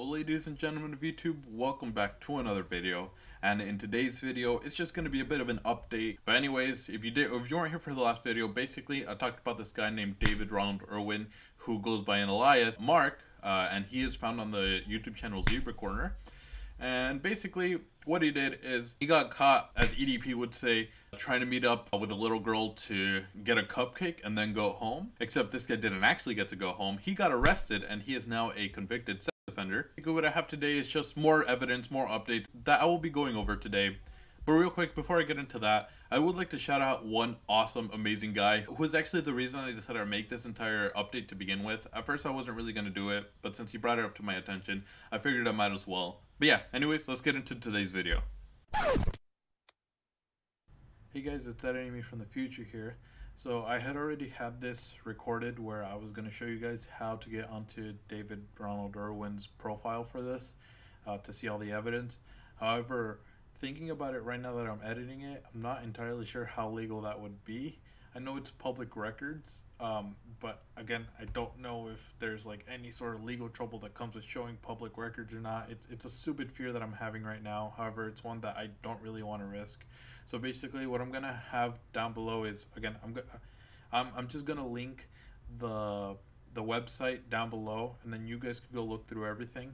Hello ladies and gentlemen of YouTube, welcome back to another video. And in today's video, it's just going to be a bit of an update. But anyways, if you weren't here for the last video, basically I talked about this guy named Ronald Irwin, who goes by an alias Mark, and he is found on the YouTube channel Zebra Corner. And basically what he did is he got caught, as EDP would say, trying to meet up with a little girl to get a cupcake and then go home. Except this guy didn't actually get to go home. He got arrested and he is now a convicted sex offender. What I have today is just more evidence, more updates that I will be going over today. But real quick, before I get into that, I would like to shout out one awesome, amazing guy who was actually the reason I decided to make this entire update to begin with. At first, I wasn't really going to do it, but since he brought it up to my attention, I figured I might as well. But yeah, anyways, let's get into today's video. Hey guys, it's Enemy from the future here. So I had already had this recorded where I was going to show you guys how to get onto Ronald Irwin's profile for this, to see all the evidence. However, thinking about it right now that I'm editing it, I'm not entirely sure how legal that would be. I know it's public records, but again, I don't know if there's like any sort of legal trouble that comes with showing public records or not. It's a stupid fear that I'm having right now. However, it's one that I don't really want to risk. So basically, what I'm gonna have down below is, again, I'm just gonna link the website down below, and then you guys can go look through everything.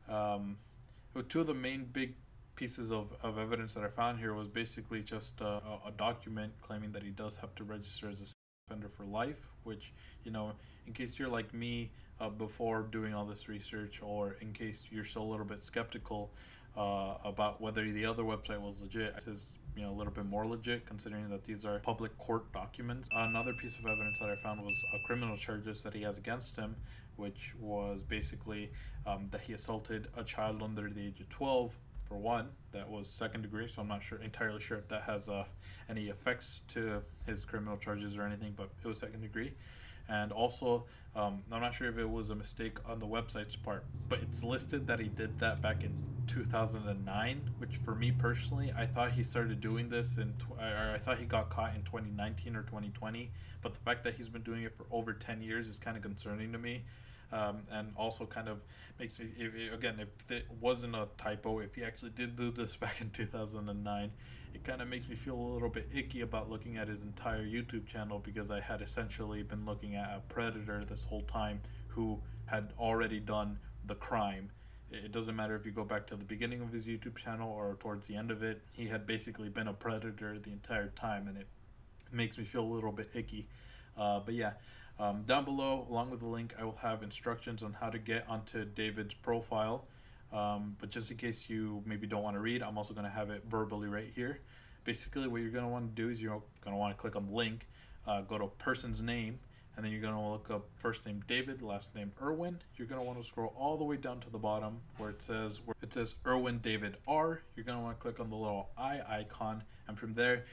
Two of the main big pieces of evidence that I found here was basically just a document claiming that he does have to register as a sex offender for life, which, you know, in case you're like me, before doing all this research, or in case you're still a little bit skeptical about whether the other website was legit, this is, you know, a little bit more legit considering that these are public court documents. Another piece of evidence that I found was criminal charges that he has against him, which was basically that he assaulted a child under the age of 12. For one, that was second degree, so I'm not entirely sure if that has any effects to his criminal charges or anything, but it was second degree. And also, I'm not sure if it was a mistake on the website's part, but it's listed that he did that back in 2009, which for me personally, I thought he started doing this I thought he got caught in 2019 or 2020, but the fact that he's been doing it for over 10 years is kind of concerning to me. And also kind of makes me, if it wasn't a typo, if he actually did do this back in 2009, it kind of makes me feel a little bit icky about looking at his entire YouTube channel, because I had essentially been looking at a predator this whole time who had already done the crime. It doesn't matter if you go back to the beginning of his YouTube channel or towards the end of it, he had basically been a predator the entire time, and it makes me feel a little bit icky. But yeah. Down below, along with the link, I will have instructions on how to get onto David's profile. But just in case you maybe don't want to read, I'm also going to have it verbally right here. Basically, what you're going to want to do is you're going to want to click on the link, go to person's name, and then you're going to look up first name David, last name Irwin. You're going to want to scroll all the way down to the bottom where it says Irwin David R. You're going to want to click on the little I icon, and from there,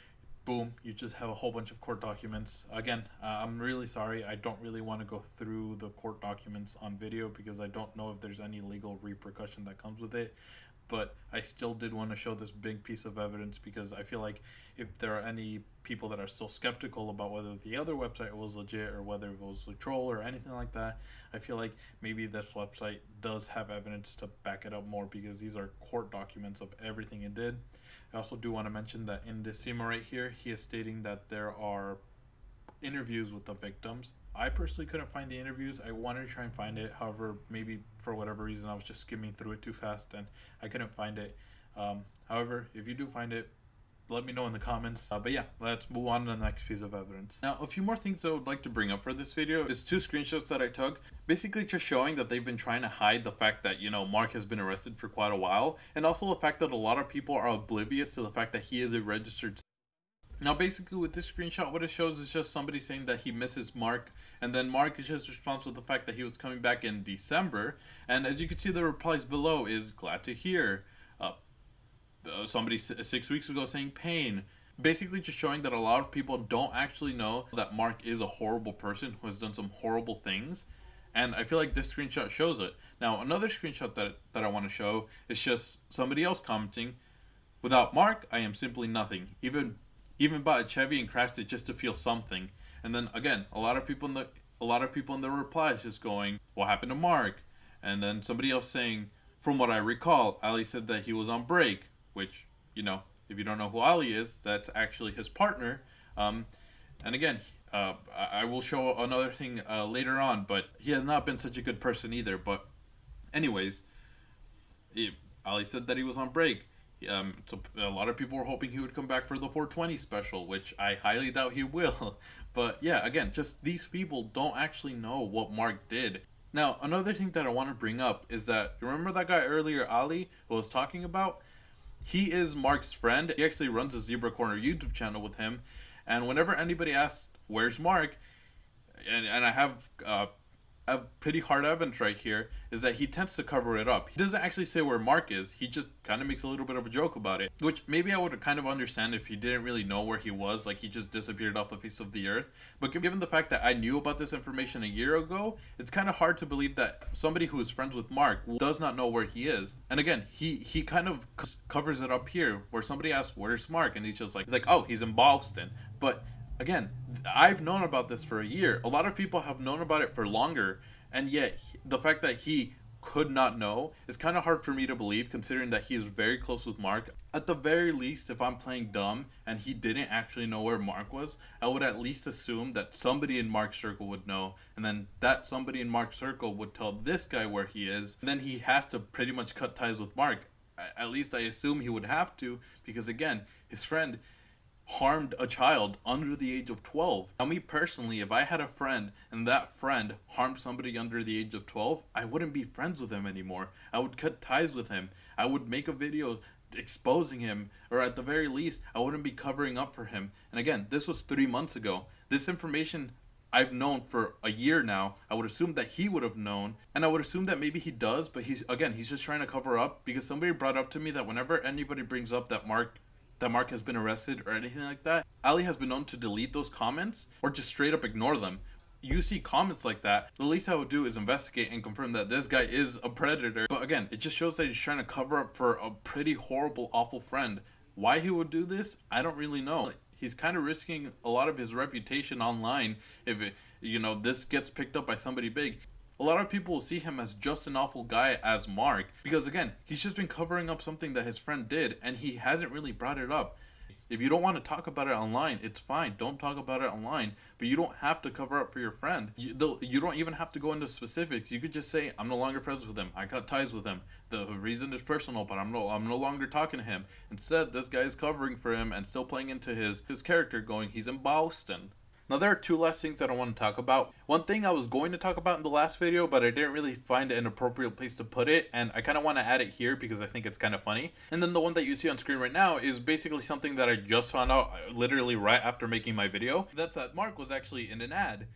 boom, you just have a whole bunch of court documents. Again, I'm really sorry, I don't really want to go through the court documents on video because I don't know if there's any legal repercussion that comes with it, but I still did want to show this big piece of evidence because I feel like if there are any people that are still skeptical about whether the other website was legit or whether it was a troll or anything like that, I feel like maybe this website does have evidence to back it up more, because these are court documents of everything it did. I also do want to mention that in this email right here, he is stating that there are interviews with the victims. I personally couldn't find the interviews. I wanted to try and find it. However, maybe for whatever reason, I was just skimming through it too fast and I couldn't find it. However, if you do find it, let me know in the comments. But yeah, let's move on to the next piece of evidence. Now, a few more things I would like to bring up for this video is two screenshots that I took, basically just showing that they've been trying to hide the fact that, you know, Mark has been arrested for quite a while, and also the fact that a lot of people are oblivious to the fact that he is a registered. Now, basically with this screenshot, what it shows is just somebody saying that he misses Mark, and then Mark is just responds with the fact that he was coming back in December, and as you can see, the replies below is glad to hear. Somebody 6 weeks ago saying pain. Basically just showing that a lot of people don't actually know that Mark is a horrible person who has done some horrible things, and I feel like this screenshot shows it. Now, another screenshot that I want to show is just somebody else commenting, "Without Mark, I am simply nothing. Even bought a Chevy and crashed it just to feel something." And then again, a lot of people in the replies just going, "What happened to Mark?" And then somebody else saying, from what I recall, Ali said that he was on break, which, you know, if you don't know who Ali is, that's actually his partner. And again, I will show another thing later on, but he has not been such a good person either. But anyways, Ali said that he was on break. So a lot of people were hoping he would come back for the 420 special, which I highly doubt he will. But yeah, again, just these people don't actually know what Mark did. Now, another thing that I want to bring up is that, remember that guy earlier, Ali, who I was talking about? He is Mark's friend. He actually runs a Zebra Corner YouTube channel with him. And whenever anybody asks, where's Mark? And I have a pretty hard evidence right here, is that he tends to cover it up. He doesn't actually say where Mark is. He just kind of makes a little bit of a joke about it, which maybe I would kind of understand if he didn't really know where he was, like he just disappeared off the face of the earth. But given the fact that I knew about this information a year ago, it's kind of hard to believe that somebody who is friends with Mark does not know where he is. And again, he kind of covers it up here, where somebody asks, where's Mark? And he's like, oh, he's in Boston. But again, I've known about this for a year. A lot of people have known about it for longer, and yet the fact that he could not know is kind of hard for me to believe, considering that he is very close with Mark. At the very least, if I'm playing dumb and he didn't actually know where Mark was, I would at least assume that somebody in Mark's circle would know, and then that somebody in Mark's circle would tell this guy where he is, and then he has to pretty much cut ties with Mark. At least I assume he would have to, because again, his friend harmed a child under the age of 12. Now, me personally, if I had a friend and that friend harmed somebody under the age of 12, I wouldn't be friends with him anymore. I would cut ties with him. I would make a video exposing him, or at the very least, I wouldn't be covering up for him. And again, this was 3 months ago. This information I've known for a year now. I would assume that he would have known, and I would assume that maybe he does, but he's just trying to cover up, because somebody brought up to me that whenever anybody brings up that Mark has been arrested or anything like that, Ali has been known to delete those comments or just straight up ignore them. You see comments like that, the least I would do is investigate and confirm that this guy is a predator. But again, it just shows that he's trying to cover up for a pretty horrible, awful friend. Why he would do this, I don't really know. He's kind of risking a lot of his reputation online if this gets picked up by somebody big. A lot of people will see him as just an awful guy as Mark, because again, he's just been covering up something that his friend did, and he hasn't really brought it up. If you don't want to talk about it online, it's fine. Don't talk about it online, but you don't have to cover up for your friend. You don't even have to go into specifics. You could just say, I'm no longer friends with him. I cut ties with him. The reason is personal, but I'm no longer talking to him. Instead, this guy is covering for him and still playing into his character, going, he's in Boston. Now, there are two last things that I want to talk about. One thing I was going to talk about in the last video, but I didn't really find an appropriate place to put it, and I kind of want to add it here because I think it's kind of funny. And then the one that you see on screen right now is basically something that I just found out literally right after making my video. That's that Mark was actually in an ad.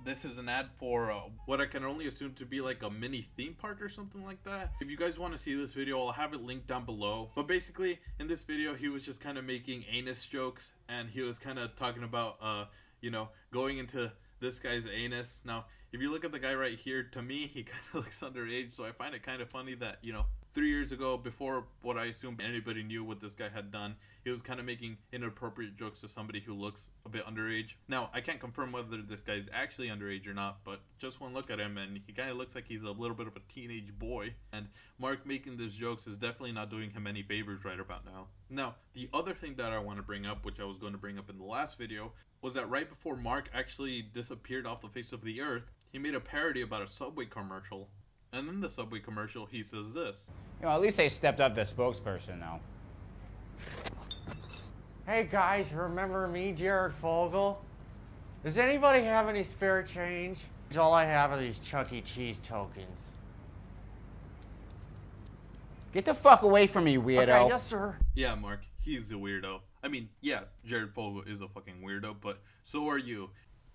This is an ad for what I can only assume to be like a mini theme park or something like that. If you guys want to see this video, I'll have it linked down below. But basically, in this video, he was just kind of making anus jokes, and he was kind of talking about, going into this guy's anus. Now, if you look at the guy right here, to me, he kind of looks underage, so I find it kind of funny that, 3 years ago, before what I assume anybody knew what this guy had done, he was kind of making inappropriate jokes to somebody who looks a bit underage. Now, I can't confirm whether this guy is actually underage or not, but just one look at him and he kind of looks like he's a little bit of a teenage boy. And Mark making these jokes is definitely not doing him any favors right about now. Now, the other thing that I want to bring up, which I was going to bring up in the last video, was that right before Mark actually disappeared off the face of the earth, he made a parody about a Subway commercial. And in the Subway commercial, he says this. At least they stepped up the spokesperson, though. Hey guys, remember me, Jared Fogle? Does anybody have any spare change? All I have are these Chuck E. Cheese tokens. Get the fuck away from me, weirdo. Okay, yes, sir. Yeah, Mark, he's a weirdo. I mean, yeah, Jared Fogle is a fucking weirdo, but so are you.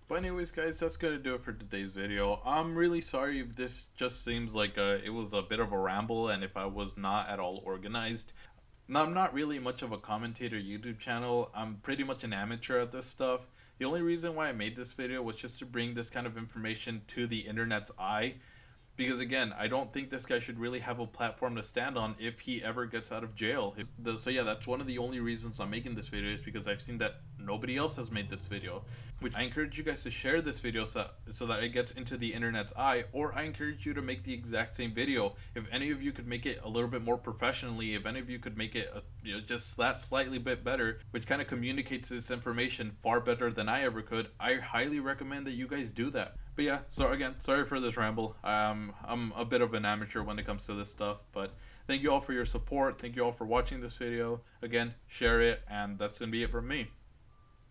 But anyways, guys, that's going to do it for today's video. I'm really sorry if this just seems like it was a bit of a ramble and if I was not at all organized. Now, I'm not really much of a commentator YouTube channel. I'm pretty much an amateur at this stuff. The only reason why I made this video was just to bring this kind of information to the internet's eye. Because again, I don't think this guy should really have a platform to stand on if he ever gets out of jail. So yeah, that's one of the only reasons I'm making this video, is because I've seen that nobody else has made this video. Which I encourage you guys to share this video so that it gets into the internet's eye, or I encourage you to make the exact same video. If any of you could make it a little bit more professionally, if any of you could make it just that slightly bit better, which kind of communicates this information far better than I ever could, I highly recommend that you guys do that. But yeah, so again, sorry for this ramble. I'm a bit of an amateur when it comes to this stuff, but thank you all for your support. Thank you all for watching this video. Again, share it, and that's gonna be it from me.